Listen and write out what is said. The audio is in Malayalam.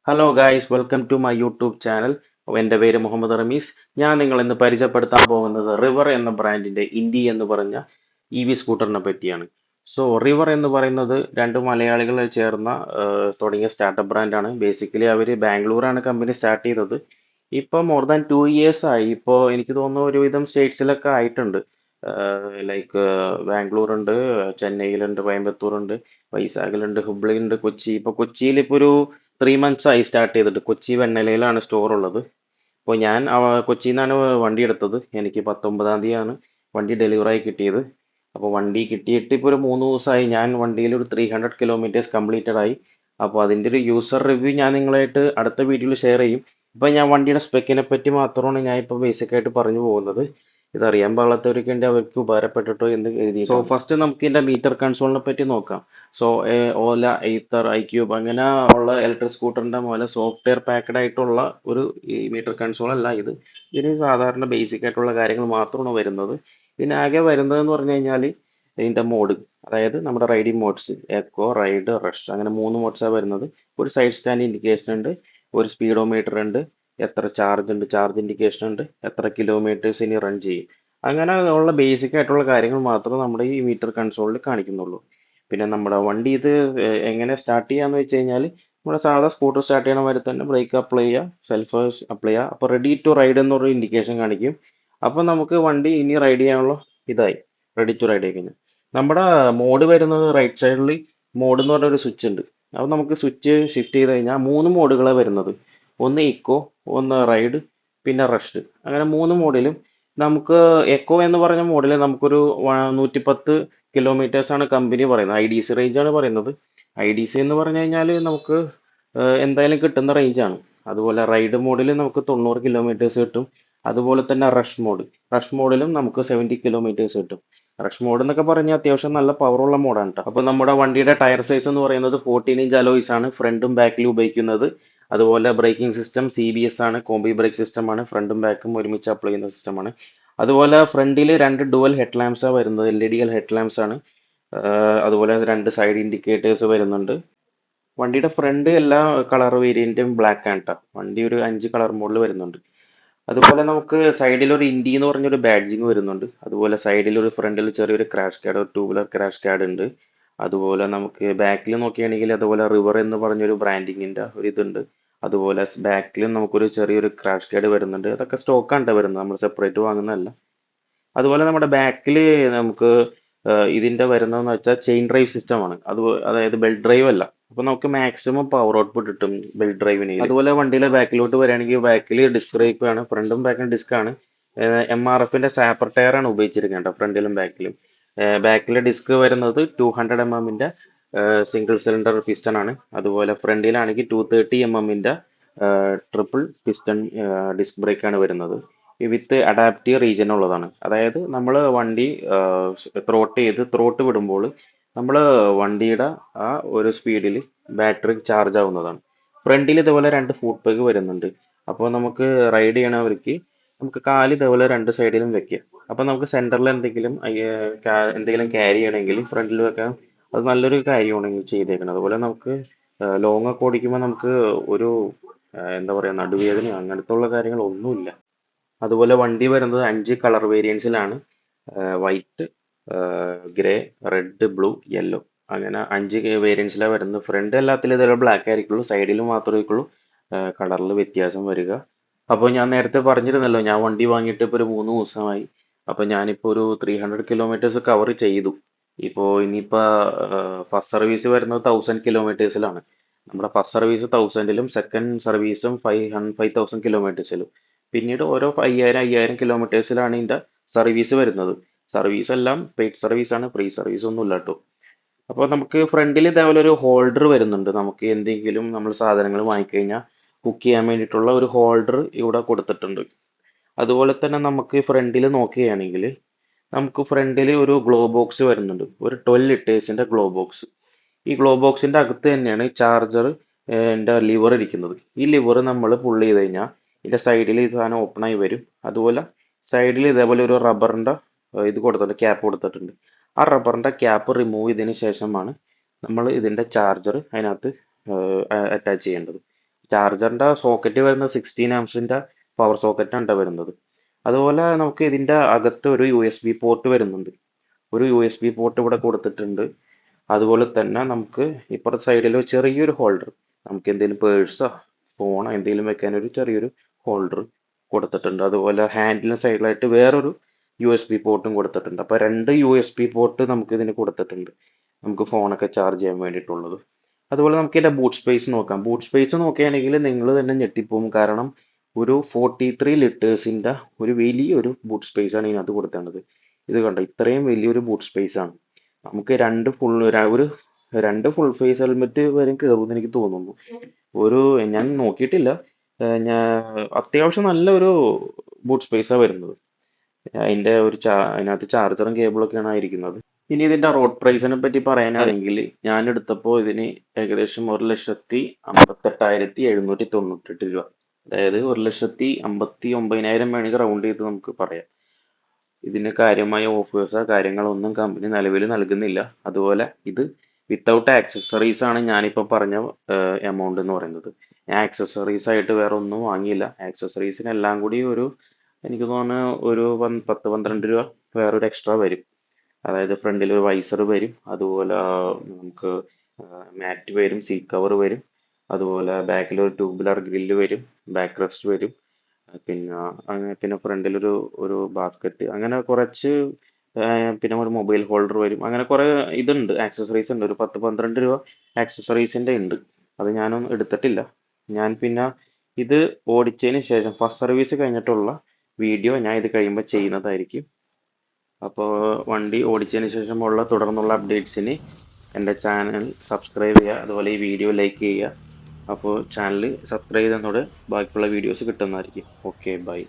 Hello guys, welcome to my YouTube channel. എൻ്റെ പേര് മുഹമ്മദ് റമീസ്. ഞാൻ നിങ്ങൾ ഇന്ന് പരിചയപ്പെടുത്താൻ പോകുന്നത് റിവർ എന്ന ബ്രാൻഡിന്റെ ഇൻഡി എന്ന് പറഞ്ഞ EV സ്കൂട്ടറിനെ പറ്റിയാണ്. സോ റിവർ എന്ന് പറയുന്നത് രണ്ട് മലയാളികൾ ചേർന്ന തുടങ്ങിയ സ്റ്റാർട്ടപ്പ് ബ്രാൻഡാണ്. ബേസിക്കലി അവർ ബാംഗ്ലൂരാണ് കമ്പനി സ്റ്റാർട്ട് ചെയ്തത്. ഇപ്പോൾ മോർ ദാൻ 2 ഇയേഴ്സ് ആയി. ഇപ്പോൾ എനിക്ക് തോന്നുന്നു ഒരുവിധം സ്റ്റേറ്റ്സിലൊക്കെ ആയിട്ടുണ്ട്. ലൈക്ക് ബാംഗ്ലൂർ ഉണ്ട്, ചെന്നൈയിലുണ്ട്, കോയമ്പത്തൂർ ഉണ്ട്, വൈസാഖിലുണ്ട്, ഹുബ്ലി ഉണ്ട്, കൊച്ചി. ഇപ്പോൾ കൊച്ചിയിൽ ഇപ്പോൾ ഒരു 3 months ആയി സ്റ്റാർട്ട് ചെയ്തിട്ട്. കൊച്ചി വെണ്ണലയിലാണ് സ്റ്റോർ ഉള്ളത്. അപ്പോൾ ഞാൻ കൊച്ചിയിൽ നിന്നാണ് വണ്ടി എടുത്തത്. എനിക്ക് 19-ാം തീയതിയാണ് വണ്ടി ഡെലിവറായി കിട്ടിയത്. അപ്പോൾ വണ്ടി കിട്ടിയിട്ട് ഇപ്പോൾ ഒരു 3 ദിവസമായി. ഞാൻ വണ്ടിയിൽ ഒരു 300 കിലോമീറ്റേഴ്സ് കംപ്ലീറ്റഡ് ആയി. അപ്പോൾ അതിൻ്റെ ഒരു യൂസർ റിവ്യൂ ഞാൻ നിങ്ങളായിട്ട് അടുത്ത വീഡിയോയിൽ ഷെയർ ചെയ്യും. ഇപ്പോൾ ഞാൻ വണ്ടിയുടെ സ്പെക്കിനെ പറ്റി മാത്രമാണ് ഞാൻ ഇപ്പോൾ ബേസിക് ആയിട്ട് പറഞ്ഞു പോകുന്നത്. ഇതറിയാൻ പാടില്ലാത്തവർക്ക് വേണ്ടി അവർക്ക് ഉപകാരപ്പെട്ടിട്ടോ എന്ന് എഴുതി. സോ ഫസ്റ്റ് നമുക്ക് ഇതിൻ്റെ മീറ്റർ കൺസോളിനെ പറ്റി നോക്കാം. സോ ഓല, എയ്ത്തർ, ഐക്യൂബ് അങ്ങനെ ഉള്ള ഇലക്ട്രിക് സ്കൂട്ടറിന്റെ പോലെ സോഫ്റ്റ്വെയർ പാക്കഡ് ആയിട്ടുള്ള ഒരു ഈ മീറ്റർ കൺസോൾ അല്ല ഇത്. ഇതിന് സാധാരണ ബേസിക് ആയിട്ടുള്ള കാര്യങ്ങൾ മാത്രമാണ് വരുന്നത്. ഇതിനാകെ വരുന്നതെന്ന് പറഞ്ഞു കഴിഞ്ഞാൽ ഇതിന്റെ മോഡ്, അതായത് നമ്മുടെ riding modes, eco, ride, rush, അങ്ങനെ 3 മോഡ്സാണ് വരുന്നത്. ഒരു സൈഡ് സ്റ്റാൻഡ് ഇൻഡിക്കേഷൻ ഉണ്ട്, ഒരു സ്പീഡോമീറ്റർ ഉണ്ട്, എത്ര ചാർജ് ഉണ്ട്, ചാർജ് ഇൻഡിക്കേഷൻ ഉണ്ട്, എത്ര കിലോമീറ്റേഴ്സ് ഇനി റൺ ചെയ്യും. അങ്ങനെ ഉള്ള ബേസിക് ആയിട്ടുള്ള കാര്യങ്ങൾ മാത്രമേ നമ്മുടെ ഈ മീറ്റർ കൺസോളിൽ കാണിക്കുന്നുള്ളൂ. പിന്നെ നമ്മുടെ വണ്ടി ഇത് എങ്ങനെ സ്റ്റാർട്ട് ചെയ്യാന്ന് വെച്ച് കഴിഞ്ഞാൽ നമ്മുടെ സാധാ സ്കൂട്ടർ സ്റ്റാർട്ട് ചെയ്യണ മാതിരി തന്നെ ബ്രേക്ക് അപ്ലൈ ചെയ്യുക, സെൽഫ് അപ്ലൈ ചെയ്യുക. അപ്പോൾ റെഡി ടു റൈഡ് എന്നൊരു ഇൻഡിക്കേഷൻ കാണിക്കും. അപ്പോൾ നമുക്ക് വണ്ടി ഇനി റൈഡ് ചെയ്യാനുള്ള ഇതായി, റെഡി ടു റൈഡ് ആയി കഴിഞ്ഞു. നമ്മുടെ മോഡ് വരുന്നത് റൈറ്റ് സൈഡിൽ മോഡ് എന്ന് പറഞ്ഞ ഒരു സ്വിച്ച് ഉണ്ട്. അപ്പോൾ നമുക്ക് സ്വിച്ച് ഷിഫ്റ്റ് ചെയ്ത് കഴിഞ്ഞാൽ 3 മോഡുകളാണ് വരുന്നത്. ഒന്ന് ഇക്കോ, ഒന്ന് റൈഡ്, പിന്നെ റഷ്. അങ്ങനെ 3 മോഡിലും നമുക്ക് എക്കോ എന്ന് പറഞ്ഞ മോഡലിൽ നമുക്കൊരു 110 കിലോമീറ്റേഴ്സ് ആണ് കമ്പനി പറയുന്നത്. IDC റേഞ്ച് ആണ് പറയുന്നത്. IDC എന്ന് പറഞ്ഞു കഴിഞ്ഞാൽ നമുക്ക് എന്തായാലും കിട്ടുന്ന റേഞ്ചാണ്. അതുപോലെ റൈഡ് മോഡിൽ നമുക്ക് 90 കിലോമീറ്റേഴ്സ് കിട്ടും. അതുപോലെ തന്നെ റഷ് മോഡിലും നമുക്ക് 70 കിലോമീറ്റേഴ്സ് കിട്ടും. റഷ് മോഡ് എന്നൊക്കെ പറഞ്ഞാൽ അത്യാവശ്യം നല്ല പവറുള്ള മോഡാണ് കേട്ടോ. അപ്പോൾ നമ്മുടെ വണ്ടിയുടെ ടയർ സൈസ് എന്ന് പറയുന്നത് 14 ഇഞ്ച് അലോയ്സ് ആണ് ഫ്രണ്ടും ബാക്കിലും ഉപയോഗിക്കുന്നത്. അതുപോലെ ബ്രേക്കിംഗ് സിസ്റ്റം CBS ആണ്, കോംബി ബ്രേക്ക് സിസ്റ്റം ആണ്. ഫ്രണ്ടും ബാക്കും ഒരുമിച്ച് അപ്ലൈ ചെയ്യുന്ന സിസ്റ്റമാണ്. അതുപോലെ ഫ്രണ്ടിൽ രണ്ട് ഡുവൽ ഹെഡ് ലാമ്പ്സാണ് വരുന്നത്, LED ഹെഡ് ലാമ്പ്സ് ആണ്. അതുപോലെ രണ്ട് സൈഡ് ഇൻഡിക്കേറ്റേഴ്സ് വരുന്നുണ്ട്. വണ്ടിയുടെ ഫ്രണ്ട് എല്ലാ കളർ വേരിയന്റും ബ്ലാക്ക് ആണ് കേട്ടോ. വണ്ടി ഒരു 5 കളർ മോഡൽ വരുന്നുണ്ട്. അതുപോലെ നമുക്ക് സൈഡിൽ ഒരു ഇൻഡി എന്ന് പറഞ്ഞൊരു ബാഡ്ജിങ് വരുന്നുണ്ട്. അതുപോലെ സൈഡിൽ ഒരു ഫ്രണ്ടിൽ ചെറിയൊരു ക്രാഷ് കാർഡ്, ഒരു 2 വീലർ ക്രാഷ് കാർഡ് ഉണ്ട്. അതുപോലെ നമുക്ക് ബാക്കിൽ നോക്കുകയാണെങ്കിൽ അതുപോലെ റിവർ എന്ന് പറഞ്ഞൊരു ബ്രാൻഡിങ്ങിന്റെ ഒരു ഇതുണ്ട്. അതുപോലെ ബാക്കിലും നമുക്കൊരു ചെറിയൊരു ക്രാഷ് കാർഡ് വരുന്നുണ്ട്. അതൊക്കെ സ്റ്റോക്കാണ് വരുന്നത്, നമ്മൾ സെപ്പറേറ്റ് വാങ്ങുന്നതല്ല. അതുപോലെ നമ്മുടെ ബാക്കിൽ നമുക്ക് ഇതിന്റെ വരുന്നതെന്ന് വെച്ചാൽ ചെയിൻ ഡ്രൈവ് സിസ്റ്റം ആണ്. അതായത് ബെൽറ്റ് ഡ്രൈവ് അല്ല. അപ്പൊ നമുക്ക് മാക്സിമം പവർ ഔട്ട്പുട്ട് കിട്ടും ബെൽറ്റ് ഡ്രൈവിന്. അതുപോലെ വണ്ടിയിലെ ബാക്കിലോട്ട് വരികയാണെങ്കിൽ ബാക്കിൽ ഡിസ്ക് ബ്രേക്ക് ആണ്, ഫ്രണ്ടും ബാക്കും ഡിസ്ക് ആണ്. MRFന്റെ സാപ്പർ ടയർ ആണ് ഉപയോഗിച്ചിരിക്കുന്നത് ഫ്രണ്ടിലും ബാക്കിലും. ബാക്കിലെ ഡിസ്ക് വരുന്നത് 200 mm സിംഗിൾ സിലിണ്ടർ പിസ്റ്റൺ ആണ്. അതുപോലെ ഫ്രണ്ടിലാണെങ്കിൽ 230 mm triple piston disc brake ആണ് വരുന്നത്. ഈ വിത്ത് അഡാപ്റ്റീവ് റീജിയൻ ഉള്ളതാണ്. അതായത് നമ്മൾ വണ്ടി ത്രോട്ട് വിടുമ്പോൾ നമ്മൾ വണ്ടിയുടെ ആ ഒരു സ്പീഡിൽ ബാറ്ററി ചാർജ് ആവുന്നതാണ്. ഫ്രണ്ടിൽ ഇതുപോലെ രണ്ട് ഫുട് പെഗ് വരുന്നുണ്ട്. അപ്പോൾ നമുക്ക് റൈഡ് ചെയ്യണവർക്ക് നമുക്ക് കാല് ഇതേപോലെ രണ്ട് സൈഡിലും വെക്കാം. അപ്പോൾ നമുക്ക് സെന്ററിൽ എന്തെങ്കിലും ക്യാരി ചെയ്യണമെങ്കിൽ ഫ്രണ്ടിൽ വെക്കാം. അത് നല്ലൊരു കാര്യമാണ് ഈ ചെയ്തേക്കുന്നത്. അതുപോലെ നമുക്ക് ലോങ് ഒക്കെ ഓടിക്കുമ്പോൾ നമുക്ക് ഒരു എന്താ പറയുക, നടുവേദന അങ്ങനത്തെ ഉള്ള കാര്യങ്ങളൊന്നുമില്ല. അതുപോലെ വണ്ടി വരുന്നത് 5 കളർ വേരിയൻസിലാണ്. White, grey, red, blue, yellow, അങ്ങനെ 5 വേരിയൻസിലാണ് വരുന്നത്. ഫ്രണ്ട് എല്ലാത്തിലും ഇതേപോലെ ബ്ലാക്ക് ആയിരിക്കുള്ളൂ, സൈഡിൽ മാത്രമേ കളറിൽ വ്യത്യാസം വരിക. അപ്പോൾ ഞാൻ നേരത്തെ പറഞ്ഞിരുന്നല്ലോ, ഞാൻ വണ്ടി വാങ്ങിയിട്ട് ഇപ്പോൾ ഒരു 3 ദിവസമായി. അപ്പോൾ ഞാനിപ്പോൾ ഒരു 300 കിലോമീറ്റേഴ്സ് കവർ ചെയ്തു. ഇപ്പോൾ ഇനിയിപ്പോൾ ഫസ്റ്റ് സർവീസ് വരുന്നത് 1000 കിലോമീറ്റേഴ്സിലാണ്. നമ്മുടെ ഫസ്റ്റ് സർവീസ് 1000-ലും സെക്കൻഡ് സർവീസും 5000 കിലോമീറ്റേഴ്സിലും. പിന്നീട് ഓരോ 5000 കിലോമീറ്റേഴ്സിലാണ് ഇതിൻ്റെ സർവീസ് വരുന്നത്. സർവീസ് എല്ലാം പെയ്ഡ് സർവീസ് ആണ്, ഫ്രീ സർവീസ് ഒന്നും ഇല്ല കേട്ടോ. അപ്പോൾ നമുക്ക് ഫ്രണ്ടിൽ ഇതേപോലെ ഒരു ഹോൾഡർ വരുന്നുണ്ട്. നമുക്ക് എന്തെങ്കിലും നമ്മൾ സാധനങ്ങൾ വാങ്ങിക്കഴിഞ്ഞാൽ കുക്ക് ചെയ്യാൻ വേണ്ടിയിട്ടുള്ള ഒരു ഹോൾഡർ ഇവിടെ കൊടുത്തിട്ടുണ്ട്. അതുപോലെ തന്നെ നമുക്ക് ഫ്രണ്ടിൽ നോക്കുകയാണെങ്കിൽ നമുക്ക് ഫ്രണ്ടിൽ ഒരു ഗ്ലോ ബോക്സ് വരുന്നുണ്ട്, ഒരു 12 ലിറ്റേഴ്സിന്റെ ഗ്ലോ ബോക്സ്. ഈ ഗ്ലോ ബോക്സിന്റെ അകത്ത് തന്നെയാണ് ചാർജർ ലിവർ ഇരിക്കുന്നത്. ഈ ലിവർ നമ്മൾ പുള്ള് ചെയ്ത് കഴിഞ്ഞാൽ ഇതിന്റെ സൈഡിൽ ഈ സാധനം ഓപ്പൺ ആയി വരും. അതുപോലെ സൈഡിൽ ഇതേപോലെ ഒരു റബ്ബറിന്റെ ഇത് കൊടുത്തിട്ടുണ്ട്, ക്യാപ്പ് കൊടുത്തിട്ടുണ്ട്. ആ റബ്ബറിന്റെ ക്യാപ്പ് റിമൂവ് ചെയ്തതിന് ശേഷമാണ് നമ്മൾ ഇതിന്റെ ചാർജർ അതിനകത്ത് അറ്റാച്ച് ചെയ്യേണ്ടത്. ചാർജറിൻ്റെ സോക്കറ്റ് വരുന്നത് 16 ആംസിൻ്റെ പവർ സോക്കറ്റാണ് വരുന്നത്. അതുപോലെ നമുക്ക് ഇതിൻ്റെ അകത്ത് ഒരു USB പോർട്ട് വരുന്നുണ്ട്. ഒരു USB പോർട്ട് ഇവിടെ കൊടുത്തിട്ടുണ്ട്. അതുപോലെ തന്നെ നമുക്ക് ഇപ്പുറത്തെ സൈഡിൽ ചെറിയൊരു ഹോൾഡർ, നമുക്ക് എന്തെങ്കിലും പേഴ്സോ ഫോണോ എന്തെങ്കിലും വെക്കാൻ ഒരു ചെറിയൊരു ഹോൾഡർ കൊടുത്തിട്ടുണ്ട്. അതുപോലെ ഹാൻഡിലിന് സൈഡിലായിട്ട് വേറൊരു USB പോർട്ടും കൊടുത്തിട്ടുണ്ട്. അപ്പോൾ 2 USB പോർട്ട് നമുക്ക് ഇതിന് കൊടുത്തിട്ടുണ്ട്, നമുക്ക് ഫോണൊക്കെ ചാർജ് ചെയ്യാൻ വേണ്ടിയിട്ടുള്ളത്. അതുപോലെ നമുക്ക് ഇതിൻ്റെ ബൂട്ട് സ്പേസ് നോക്കാം. ബൂട്ട് സ്പേസ് നോക്കുകയാണെങ്കിൽ നിങ്ങൾ തന്നെ ഞെട്ടിപ്പോവും. കാരണം ഒരു 43 ലിറ്റേഴ്സിൻ്റെ ഒരു വലിയൊരു ബൂട്ട് സ്പേസ് ആണ് ഇതിനകത്ത് കൊടുത്തേണ്ടത്. ഇത് കണ്ടോ, ഇത്രയും വലിയൊരു ബൂട്ട് സ്പേസ് ആണ്. നമുക്ക് രണ്ട് ഫുൾ ഫേസ് ഹെൽമെറ്റ് വരെ കയറുമെന്ന് എനിക്ക് തോന്നുന്നു. ഞാൻ നോക്കിയിട്ടില്ല. ഞാൻ അത്യാവശ്യം നല്ലൊരു ബൂട്ട് സ്പേസാണ് വരുന്നത്. അതിനകത്ത് ചാർജറും കേബിളൊക്കെയാണ് ഇരിക്കുന്നത്. ഇനി ഇതിന്റെ റോഡ് പ്രൈസിനെ പറ്റി പറയാനാണെങ്കിൽ, ഞാൻ എടുത്തപ്പോൾ ഇതിന് ഏകദേശം 1,58,798 രൂപ, അതായത് 1,59,000 വേണമെങ്കിൽ റൗണ്ട് ചെയ്ത് നമുക്ക് പറയാം. ഇതിന് കാര്യമായ ഓഫേഴ്സോ കാര്യങ്ങളൊന്നും കമ്പനി നിലവിൽ നൽകുന്നില്ല. അതുപോലെ ഇത് വിത്തൗട്ട് ആക്സസറീസ് ആണ് ഞാനിപ്പോൾ പറഞ്ഞ എമൗണ്ട് എന്ന് പറയുന്നത്. ഞാൻ ആക്സസറീസ് ആയിട്ട് വേറെ ഒന്നും വാങ്ങിയില്ല. ആക്സസറീസിന് എല്ലാം കൂടി എനിക്ക് തോന്നുന്നു ഒരു 10-12 രൂപ വേറൊരു എക്സ്ട്രാ വരും. അതായത് ഫ്രണ്ടിൽ ഒരു വൈസർ വരും, അതുപോലെ നമുക്ക് മാറ്റ് വരും, സീറ്റ് കവർ വരും, അതുപോലെ ബാക്കിൽ ഒരു ട്യൂബുലർ ഗ്രില്ല് വരും, ബാക്ക് റെസ്റ്റ് വരും, പിന്നെ ഫ്രണ്ടിലൊരു ഒരു ബാസ്ക്കറ്റ്, അങ്ങനെ കുറച്ച് പിന്നെ ഒരു മൊബൈൽ ഹോൾഡർ വരും. അങ്ങനെ കുറേ ഇതുണ്ട്, ആക്സസറീസ് ഉണ്ട്. ഒരു 10-12 രൂപ ആക്സസറീസിൻ്റെ ഉണ്ട്. അത് ഞാനൊന്നും എടുത്തിട്ടില്ല. ഞാൻ പിന്നെ ഇത് ഓടിച്ചതിന് ശേഷം ഫസ്റ്റ് സർവീസ് കഴിഞ്ഞിട്ടുള്ള വീഡിയോ ഞാൻ ഇത് കഴിയുമ്പോൾ ചെയ്യുന്നതായിരിക്കും. അപ്പോൾ വണ്ടി ഓടിച്ചതിന് ശേഷമുള്ള തുടർന്നുള്ള അപ്ഡേറ്റ്സിന് എൻ്റെ ചാനൽ സബ്സ്ക്രൈബ് ചെയ്യുക, അതുപോലെ ഈ വീഡിയോ ലൈക്ക് ചെയ്യുക. അപ്പോൾ ചാനൽ സബ്സ്ക്രൈബ് ചെയ്യുന്നതോടെ ബാക്കിയുള്ള വീഡിയോസ് കിട്ടുന്നതായിരിക്കും. Okay, by.